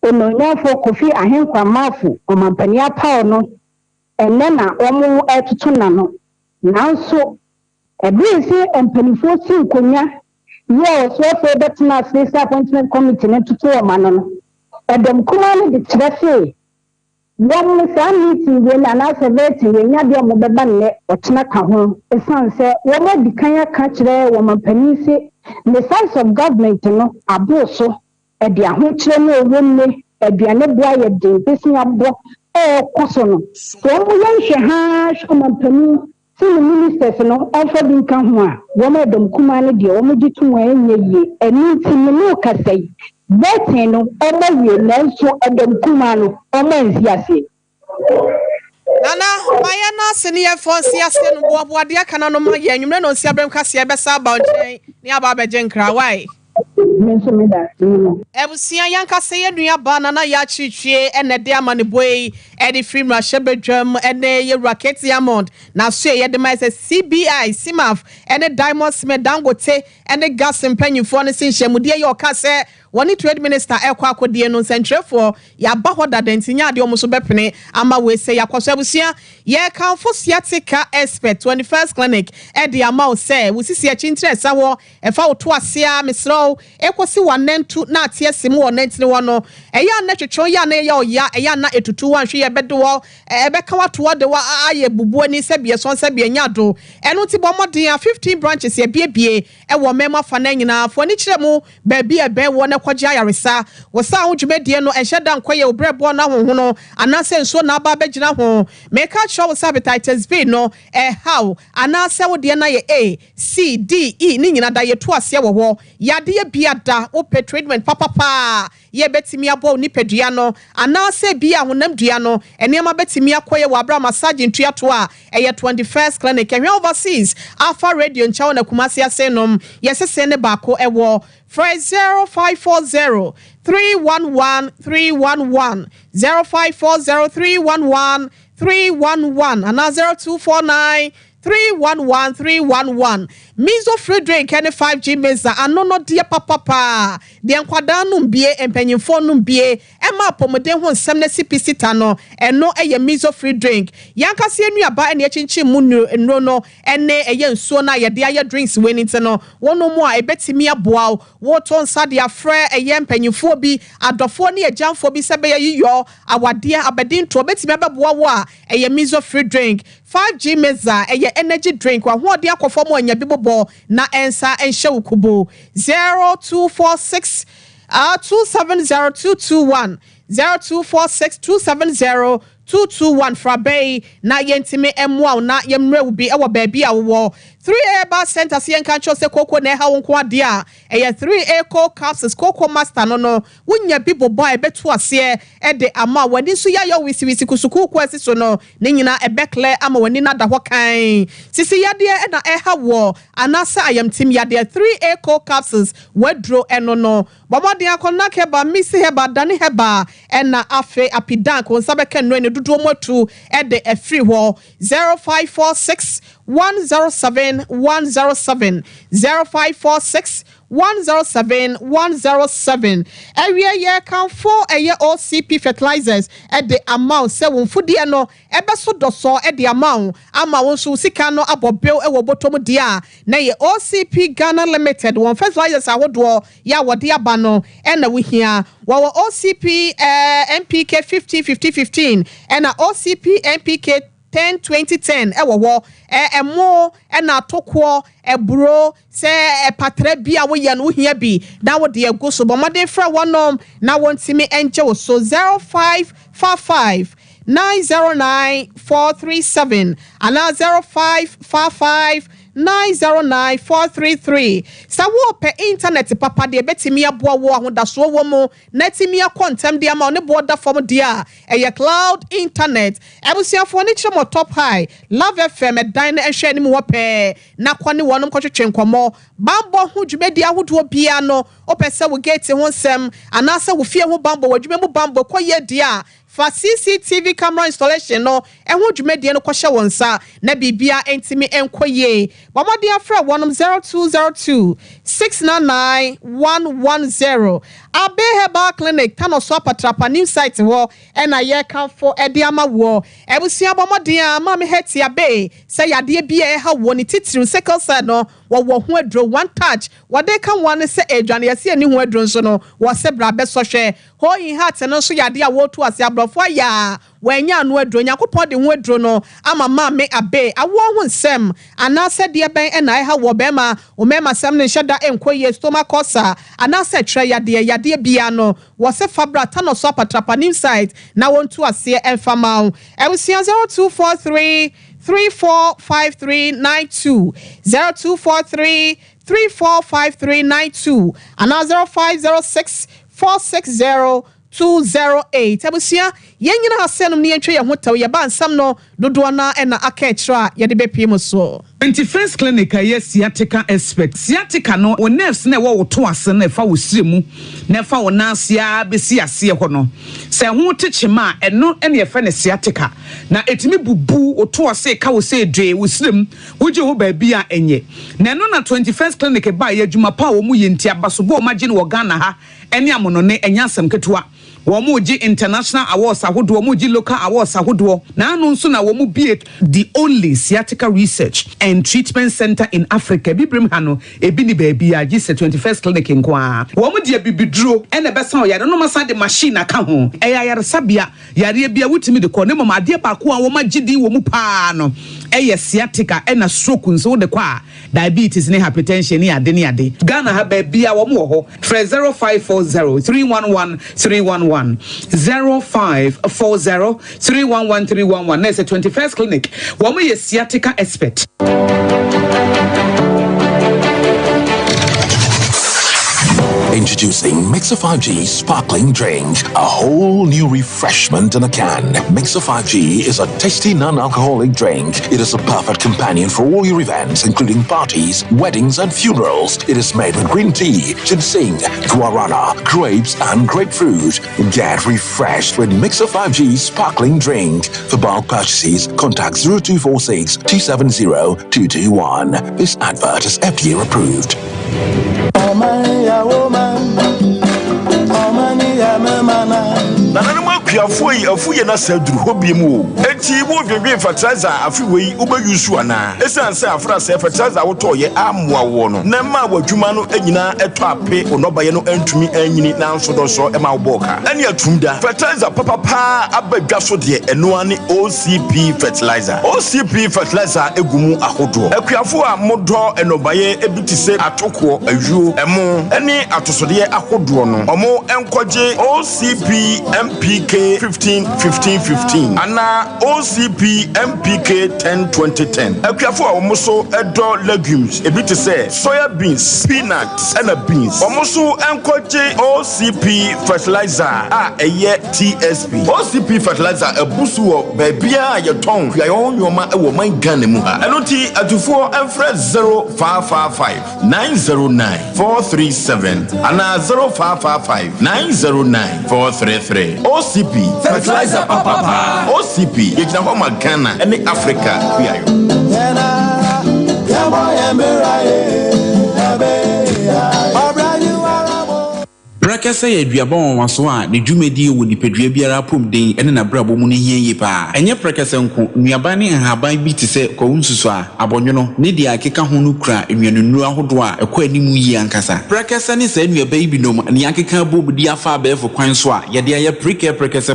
[SPEAKER 8] Ononya for Kofi Ahenkwa Mafu, Omampania Pauno, and Nana Omo Etutunano. Now, so a busy and penifo Sinkunya, yes, well, for Bettina State Appointment Committee to Manon. Adam Kumani the Traffic. One meeting when an asserting when Yadia Mobabane or Chinaka, a son said, what would the Kanya catch there, woman Penisi? The size of government, you know, are boso, a dear Huchino women, a dear Nebua, a dear Bissing Abo, or Cosono. So, we should hash on a penny, see the ministers, you know, offered in Kamwa, woman dom Kumani, the Omoji to ye, and meeting the Luca say, Betino, Omo, you learn so a dom Kumano, Omo, Yassi.
[SPEAKER 3] Nana, my senior for Siasin, what dear canon, my young men on Sabram Cassia Bessa about near Baba Jenkra. Why?
[SPEAKER 8] mention me that.
[SPEAKER 3] Ebusia yanka say nua ba na na ya chichie ene de amane boy e de free mra shebedwam ene ye rocket amount na so ye de mai say CBI Simaf ene Diamond Smith Dangote ene gas mpanyifo ne sinhyemude ye oka say woni trade minister ekwa akodie no sentrefo ya ba hoda dentinya de omuso bepene ama we say yakoso ebusia ye kanfo sciatica expert 21st clinic e de ama say we sisi a chintre sawo e fa oto asea misro ekosi wanentu na atie simu wonentine wono eya na twetwo ya na eya oya eya na etutu wanhwe ye bedo ebeka wato de wa aye bubu ani sebie son sebie nyado eno ti bomoden 15 branches ye biebie e wo mema fa na nyina fo ni kiremu ba bi ebe wo na kwaje ayaresa wo sa ho dwumedie no ehye da nkoye obrebo na honho no anase nso na aba begina ho make sure wo hepatitis B no how anase wo de na ye A C D E ni nyina da ye to ase wo ho yade ye biada wo pe treatment papa ye betimi abo ni pedua no anase bia honam dua no enema betimi akoye wo abra massage ntua to a eye 21st clinic ehwe overseas Alpha Radio nchawo na kumasi asenom yesese ne baako ewo 0540 311 311 0540 311 311 and 0249 311 311 Mizo free drink and 5G meza anono dear papa de nkwada no bie empanyimfo no bie ema pomode ho nsem na CPC tano eno eye mizo free drink yanka se anuaba ene achinchi mu nro no ene eye nsuo na ye de aye drinks weni te no wono mu a ebetimi aboa wo to nsa de afre eye empanyimfo bi adofo ne agyanfo bi se be yiyo awade abedin to betimi abeboa wo a eye mizo free drink 5G meza eye energy drink wa ho de akofo mo anya bibobo na ensa enhye ukubo 0246 270221 0246 270221 frabe na yentime emwa na yemre ubi ewo baabi a wo 3A bar center sien kan cho se koko na ha wonko ade a eye 3A co capsules koko master no wunya bibo boy betu ase e de ama wani so ya yo wisi kusuku ko asiso no ne nyina ebekle ama wani na da hokan sisi yade e na e ha wo anasa ayam tim yade 3A co capsules wadro eno no bomode akona keba misi heba dani heba e na afe apidan ko nsabeka no ne dudu motu e de afri ho 0546 107 107 0546 107 107 area ye kan for eye OCP fertilizers at the amount se won fudie no ebe so doso e the amount ama won so sika no abobil e wo botom dia na ye OCP Ghana Limited won fertilizers awodo ya wode aba no e na we hia wo OCP NPK 50 and OCP NPK 10-20-10 ewo emo na atokwo eburo se patre bia wo ye no hia bi na wo de ego so bomode fra wonom na wontimi enche wo so 0555 909 437 and 0555 909 433 sawo pe internet papa de betimi aboa wo ahodaso wo mu netimi akontem de ama ne border form dia eye cloud internet ebusiafo ne chemo top high love fm dan na ehwe ni mu wo pe na kwani wonom kwetwe nkomo bambo ho dwumedi ahodo bia no opese wo gate ho nsem anasa wo fie ho bambo wadwume mu bambo koye dia fa CCTV camera installation no ehwo dwumedie no kwhye wonsa na bibia entimi enkoye bomode afra 0202 699 110 Abe Herbal Clinic tanoso apatrapa new site wo na ye kan for ediama wo ebusia bomode a ma me heti abe say yade bia ha wo ni titiru sickle cell no wo ho adro one touch wade kan one say edwane yase ani ho adro nso no wo se bra be so hwe ho yin heart no so yade a wo to ase abrofo ya wanya no adro nyakopɔ de ho adro no ama ma me abe awo ho nsem anase de ben na ha wo be ma o mema sem ne hyeda enkoye stomach ulcer anase tre yade bia no wo se fabra tanoso apatrapa new site na won to ase enfama ebusia 0243 345392 0243 345392 and 0506 460 208 abusia yenyina hasenum ne yentwe ye hotaw ye ba nsam no dodo na aka ekra ye de bepiem so
[SPEAKER 9] 21st clinic yes sciatica expert sciatica no o nerves na wo to ase na fa wo siremu na fa wo nasia besi ase ho no se ho techema eno ene ye fa ne sciatica na etimi bubu o to ase ka wo se dwe wo sirem wo je ho ba bia enye na eno na 21st clinic ba ye adwuma pa wo mu ye ntia basobo o magye ne wo Ghana ha ene amono ne enya asem ketewa Womuji international awards ahodo womuji local awards ahodo na anu nso na womu be the only sciatica research and treatment center in Africa bibrim hano ebi ni baby a gise 21st clinic nkoa womu de bibiduro ene besa o yare no masa de machine aka ho eya yare sabia yare bia wutimi de ko ne mama de ba ko a woma gidi womu pa no eye sciatica ena stroke nso de kwa diabetes ne hypertension ne ade ne ade Ghana ha baby a womu ho 0540 311 311 0540 311 311 That's a 21st clinic. Woman is sciatica expert.
[SPEAKER 10] Introducing Mixer 5G Sparkling Drink, a whole new refreshment in a can. Mixer 5G is a tasty non-alcoholic drink. It is a perfect companion for all your events, including parties, weddings, and funerals. It is made with green tea, ginseng, guarana, grapes, and grapefruit. Get refreshed with Mixer 5G Sparkling Drink. For bulk purchases, contact 0246 270 221. This advert is FDA approved.
[SPEAKER 11] Afoi afuye na saduru hobi mu enti wo dwedwe fertilizer afiwei ubeyusu ana esanse afra se fertilizer wo toye amwa wo no na ma wadwuma no anyina eto ape onobaye no antumi anyini na nsodoso ema woboka ene atumda fertilizer papa abadwa so de eno ane OCP fertilizer egumu ahodo akuafo a modo enobaye ebitise atoko ajuo emo ene atosode ahodo no omo enkoje OCP MPK 15 ana OCP MPK 10 akuafo a omoso edo legumes ebiti say soya beans peanuts and beans omoso enkoje OCP fertilizer a eye TSP OCP fertilizer ebusu wo baabia ye ton kuayon yoma e wo man Ghana mu ha enoti atufo enfre 0555 909 437 ana 0555 909 433 OCP fertilizer papa OCP yegina homa Ghana ene Africa biayo
[SPEAKER 12] Brakasa ye duabon waso a ne dwumedi wo nipadua biara pomden ene na brabo mu ne hienye pa enye brakasa nko nuaban ne nhaban bi te se ko nsusu a abonwono ne dia akeka ho no kura enwanunu ahodo a ekọ animu yi ankasa brakasa ne sa nuaban bi nom ne akeka bobudi afa abefo kwan so a ye de aye brakasa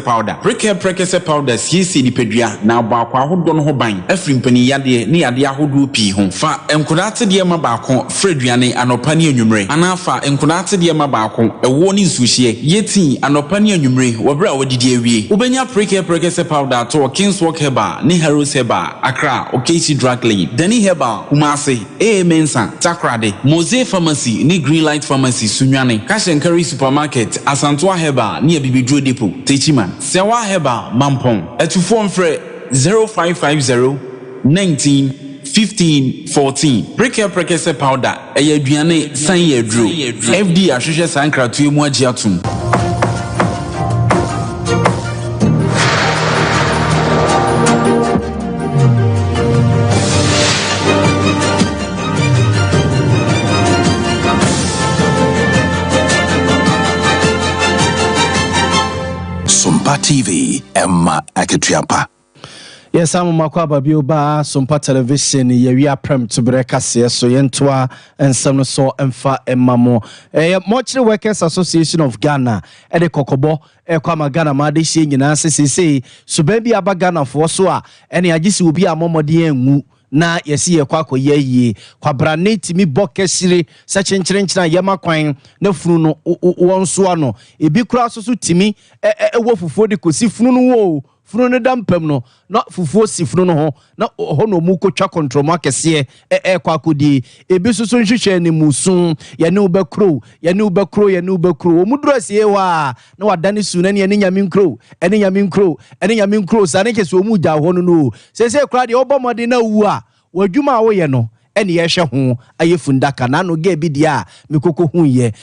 [SPEAKER 12] powder siesi nipadua na aba akwa ahodo no ho ban afri mpani yade ne yade ahodo pi ho fa enkodate de ma baako freduane anopa ne anwumre anafa enkodate de ma baako woni nsuhie yeti anopa ne anwumre wobra wodidi awie ubenya brakasa powder to Kingswalk Herbal ne Heroes Herbal Accra Okesi Drug Lane Dani Herbal Kumase Mensa Takrade Mose Pharmacy ne Greenlight Pharmacy Sunwane Cash and Carry Supermarket Asantoa Herbal ne Bibidro Depot Techiman Sewa Herbal Mampong etufo mfre 0550 19 15-14 brakasa powder aduane san yedro FD ahwehwe sankratu emu agiatum
[SPEAKER 10] Sompa TV Emma Aketiapa.
[SPEAKER 2] Yes, I'm Makwa Babioba, Sompa Television, Yawia Prem to Brekase, so Yentua, and some so Emfa and Mamo. Mortuary Workers Association of Ghana, Ede Kokobo, Ekwama Ghana, Madishi, and CCC, so baby Abagana for Soa, and Yagisi will be a momodi na yesi kwako yeye kwa braneti mi bokesire such enchenchena yema kwan na funu no wonso ano ebi kura so timi wo fufuo de kosi funu no wo funu ne dampam no na fufuo si funu no ho na ho no mu kotwa control makese kwako di ebi so nhwehwe ne musun ye ne ubekro omuduro asie wa na wadane su na ne nyame nkro sa ne kese omu gya ho no sese kura de obomode na wu a wadwuma wo ye no ene ye hwe ho aye fundaka na no ge bi dia mekoko hu ye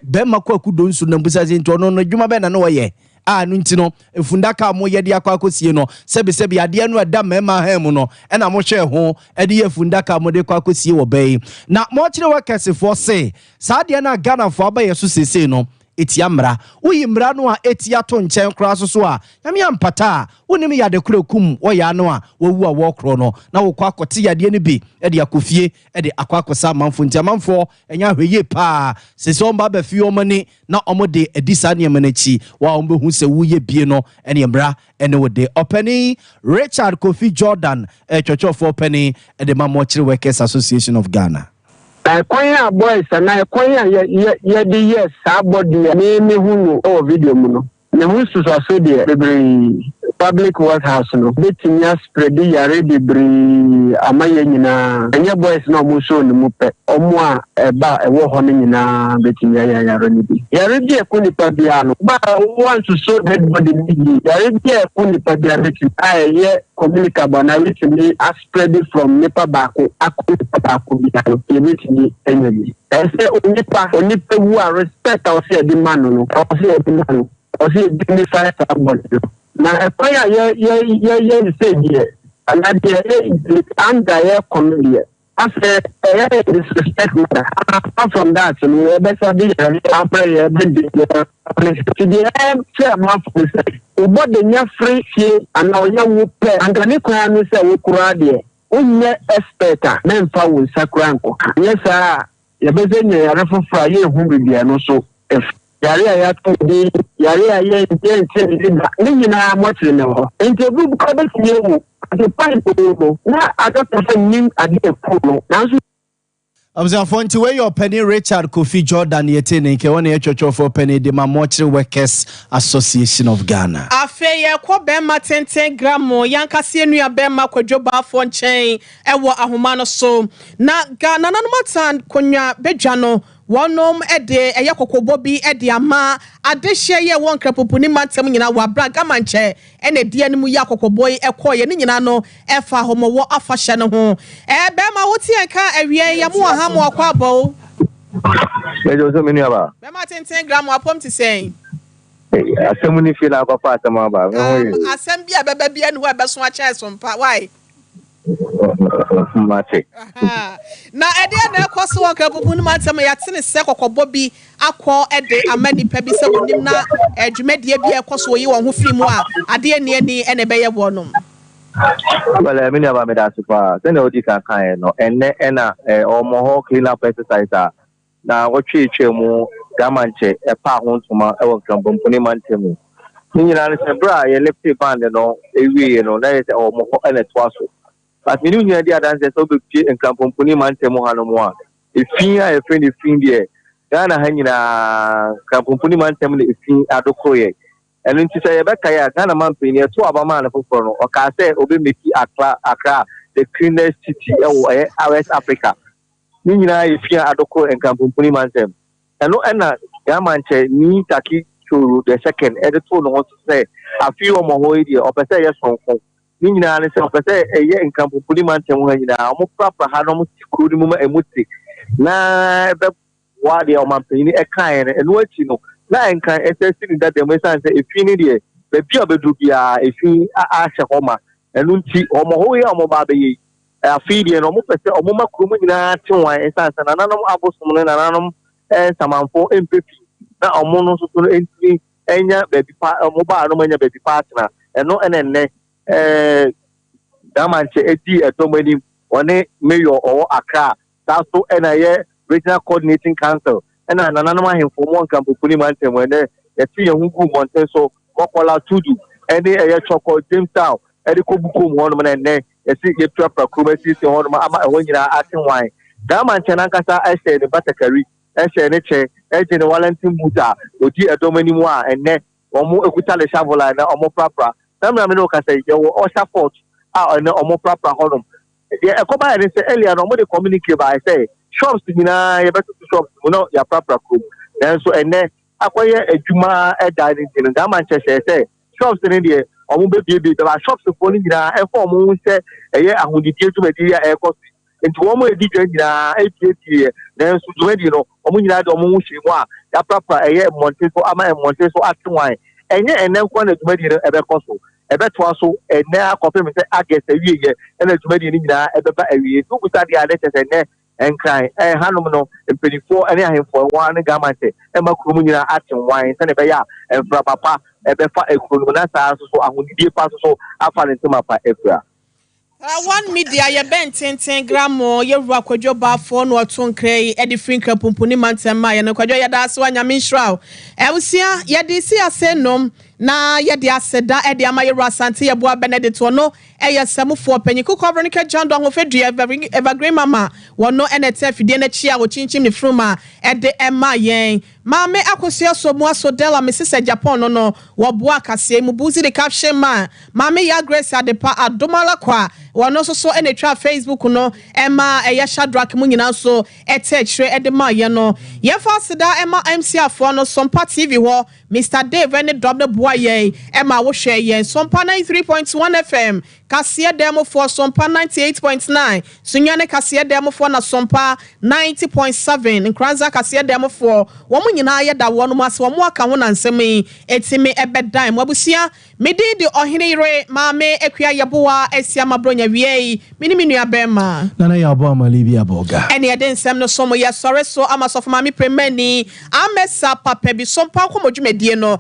[SPEAKER 2] be makwaku do nsu na busa zinto no dwuma be na no ye no ntino efundaka mo ye de akwakosie no sebi ade no ada mema ham no ena mo hwe ho ede ye fundaka mo de kwakosie wo bei na mo kire wakesefo se sa de na Ghana fo aba yeso sese no etia mra uyi mra no a etia to nchen kra so a nyame ampata wonim ya de kurekum wo ya no a wowu a wo kro no na wo kwa akote ya de ne bi e de akofie e de akwakosa manfo ntiamanfo enya hweye pa sese omba ba fie omani na omode edisa ne manachi wa ombehu se wuye bie no ene mra ene wo de openi Richard Kofi Jordan chocho for openi e de Mamochire Workers Association of Ghana.
[SPEAKER 13] Kwanya boys na kwanya ye de yes abodi me hunu o video mu no ne hu so de bebre public work house no betinya spread yare bebre amaye nyina enye boys na mo show ne mu pe omo a eba ewo ho ne nyina betinya yare ni bi yare bi ekuni pa bia no ba want to show everybody ni yare bi ekuni pa bia beti aye communicable na which me spread from nepa baako akuni baako bia no yebeti enye ese onipa wu a respect our say the man no our say the man or say dignify somebody na kwanya ye say here and that there under here community after disrespect matter apart from that we better be after here the chairman for say about the nya free fee and now ya wo pe and ni kwa no say we kura de onye expert memfa wo sakura nko yes sir ye be say nya refofra ye hu bibia no so if yare ya to di yare ya ye nte ni nyina mochire ne ho nte bu ko be tie mu ati pan ko na adota nim ade ko no na so
[SPEAKER 2] Abzanfonti where your penny Richard Kofi Jordan yete ne nke wona ye chocho for penny de Mamochire Workers Association of Ghana.
[SPEAKER 3] Afe ye ko be ma 10 gram yankase enua be ma kwadwoba afo nchen ewo ahoma no so na Ghana no matan konwa bedwa no wonom ede eye kokobo bi ede ama adehye ye won krapopuni mantem nyina wa braga manche ene die ne mu ya kokobo ekoye ne nyina no efa homowo afahye ne ho be ma woti enka awie ya mu aha mo akwa abo
[SPEAKER 13] ejo so menu aba
[SPEAKER 3] be ma 10 gram apom ti sen
[SPEAKER 13] asemu ni feel akwa asemu aba
[SPEAKER 3] asem bia beba bia ne ho ebeso a chair Sompa why na ede na ekoso won krapopu ni mantem ya tene se kokobo bi akọ ede amani pa bi se wonim na adwumadie bi ekoso yi won ho firi mu a ade ene ene beye wonom
[SPEAKER 13] wala mini aba me da super se na odi kan no enne ena omo ho clean up exercise na wo twetwe mu gamanche e pa ho ntuma e won krapopu ni mantem ni nyina ne se bra ye left band no ewie no na ye se omo ho ene twaso but me new idea dance so be pie enkampomponi mantemo hanomo a efin a efin de fin de Ghana ha nyina kampomponi mantemo ne efin adokoye eno nti say be kaya Ghana mampeni eto abama na foforo no o ka say obe meki Accra the cleanest city e West Africa ni nyina efin adoko enkampomponi mantemo eno ena Gamanche ni taki churu the second editor no say afi o mo ho ide o pese ye sonko ni nyina ne se opese eye nkampopuli mantem ha nyina omo prapra ha no mo tikuru ni mo emuti na be wa de o mampeni e kan ne eno achi no na enkan esesi ni da dem san se efi ni de be bia bedu bia efi a hye homa eno nti omo ho ye omo ba be yi afi de no mo pese omo makuru mo nyina tenwan esan san nanom abosum ne nanom samanfo empepi na omo no so so enti enya be bi pa omo ba no enya be bi partner eno enenne Gamanche eti etomani one mayor or Accra so ena ye regional coordinating council ena nananoma hemfo mo nkampopuni mantem ene eti ye hungu monten so kokola tudu ene ye choko Jamestown edi kobuko mo no ene esi ye trapra kromasi se ho no ama eho nyina atenwan Gamanche nankasa ehye ne batakari ehye ne che ehye ne Wellington Buta odi edomani mu a ene omo ekuta le shavola na omo prapra namra me no ka say yo osha fort na omo prapra honum e ekoba ene say earlier no mo dey communicate by say shops nyina ye beto shops no ya prapra krom then so ene akoye adwuma e dining tin ga Manchester say shops ni dey omo be shops for ni nyina e for omo say eye ahudidie adwuma di ya e cost into one more DJ na 88 then so dwedi no omo nyina de omo hwiri mu a ya prapra eye monteso ama monteso atwan enye enen kwa na dwedi no ebe koso ebe to aso ene akofem se agese wiye ena dwedi ni nyina ebe ba awie so buta dia de tese ne enkran hanom no empedifo ene ahemfo wan ne gamante e makuru nyina atwan se ne be ya enfra papa ebe fa ekuru na sa so ahudie pa so afa ne ntoma pa efra
[SPEAKER 3] one media ye ben 10 gramo ye ru akwadwo ba fo no oton krai e di free krapumpuni mantema ye no kwadwo ye da so anya minhraw ewusia ye di si asenom na ye di aseda e di amaye ru asante ye boa Benedict no e ye samufo panyiku covering ka jando ho fedua evergreen mama wono enete fidie na chia wo chinchim ni fruma e de ema yen mame akosia so mu asodela Mrs Japan no wo boa kase mu buzi de caption ma mame ya Grace Adepa adomala kwa wono so ene twa Facebook no ema e ya Shadrack mu nyina so etechre e de ma ye no ye fa seda ema MC afo no Sompa TV ho Mr Dave ene double boy ye ema wo hwe ye Sompa 93.1 FM Kasia demo for Sompa 98.9 Sunyane Kasia demo for na Sompa 90.7 Nkranza Kasia demo for womu nyina ye da wono mas womu aka ho na nsemi etimi ebedan mwabusia medi di ohinire maame ekua yeboa esia mabronya wie minimi nua bema
[SPEAKER 2] nana ya abo amalibi aboga
[SPEAKER 3] ene eden sem no somo ye sore so amasof maame premani amesa papa bi Sompa ko modwumedie no